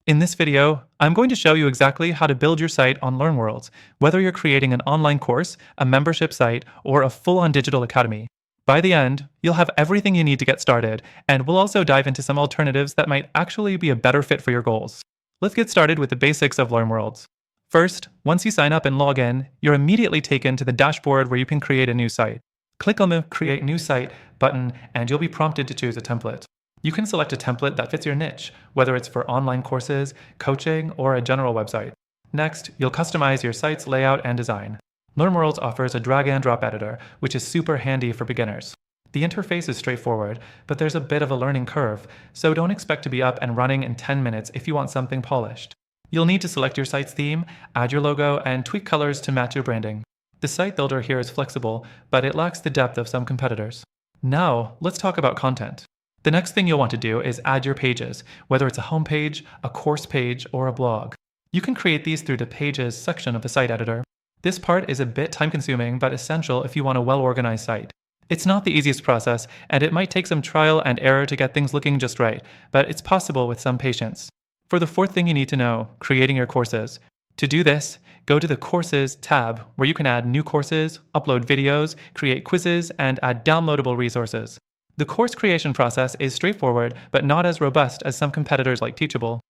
In this video, I'm going to show you exactly how to build your site on LearnWorlds, whether you're creating an online course, a membership site, or a full-on digital academy. By the end, you'll have everything you need to get started, and we'll also dive into some alternatives that might actually be a better fit for your goals. Let's get started with the basics of LearnWorlds. First, once you sign up and log in, you're immediately taken to the dashboard where you can create a new site. Click on the Create New Site button, and you'll be prompted to choose a template. You can select a template that fits your niche, whether it's for online courses, coaching, or a general website. Next, you'll customize your site's layout and design. LearnWorlds offers a drag-and-drop editor, which is super handy for beginners. The interface is straightforward, but there's a bit of a learning curve, so don't expect to be up and running in 10 minutes if you want something polished. You'll need to select your site's theme, add your logo, and tweak colors to match your branding. The site builder here is flexible, but it lacks the depth of some competitors. Now, let's talk about content. The next thing you'll want to do is add your pages, whether it's a homepage, a course page, or a blog. You can create these through the Pages section of the site editor. This part is a bit time-consuming, but essential if you want a well-organized site. It's not the easiest process, and it might take some trial and error to get things looking just right, but it's possible with some patience. For the fourth thing you need to know, creating your courses. To do this, go to the Courses tab, where you can add new courses, upload videos, create quizzes, and add downloadable resources. The course creation process is straightforward, but not as robust as some competitors like Teachable.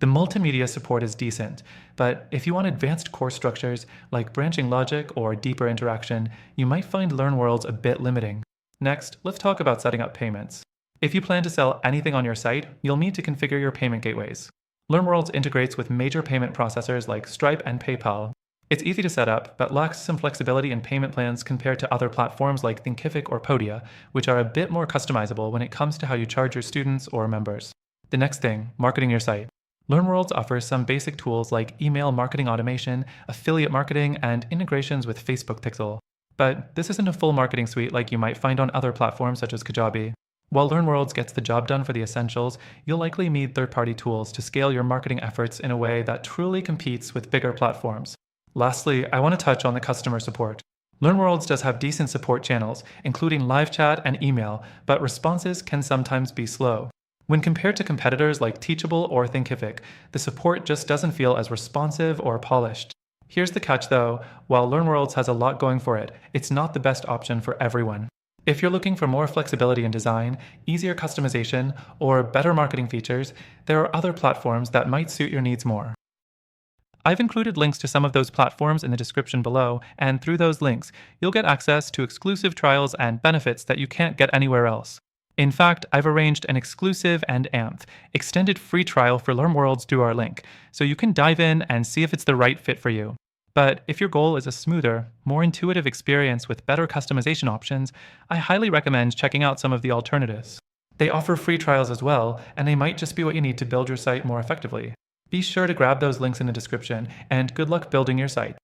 The multimedia support is decent, but if you want advanced course structures like branching logic or deeper interaction, you might find LearnWorlds a bit limiting. Next, let's talk about setting up payments. If you plan to sell anything on your site, you'll need to configure your payment gateways. LearnWorlds integrates with major payment processors like Stripe and PayPal. It's easy to set up, but lacks some flexibility in payment plans compared to other platforms like Thinkific or Podia, which are a bit more customizable when it comes to how you charge your students or members. The next thing, marketing your site. LearnWorlds offers some basic tools like email marketing automation, affiliate marketing, and integrations with Facebook Pixel. But this isn't a full marketing suite like you might find on other platforms such as Kajabi. While LearnWorlds gets the job done for the essentials, you'll likely need third-party tools to scale your marketing efforts in a way that truly competes with bigger platforms. Lastly, I want to touch on the customer support. LearnWorlds does have decent support channels, including live chat and email, but responses can sometimes be slow. When compared to competitors like Teachable or Thinkific, the support just doesn't feel as responsive or polished. Here's the catch though, while LearnWorlds has a lot going for it, it's not the best option for everyone. If you're looking for more flexibility in design, easier customization, or better marketing features, there are other platforms that might suit your needs more. I've included links to some of those platforms in the description below, and through those links, you'll get access to exclusive trials and benefits that you can't get anywhere else. In fact, I've arranged an exclusive and AMP, extended free trial for LearnWorlds through our link, so you can dive in and see if it's the right fit for you. But if your goal is a smoother, more intuitive experience with better customization options, I highly recommend checking out some of the alternatives. They offer free trials as well, and they might just be what you need to build your site more effectively. Be sure to grab those links in the description, and good luck building your site.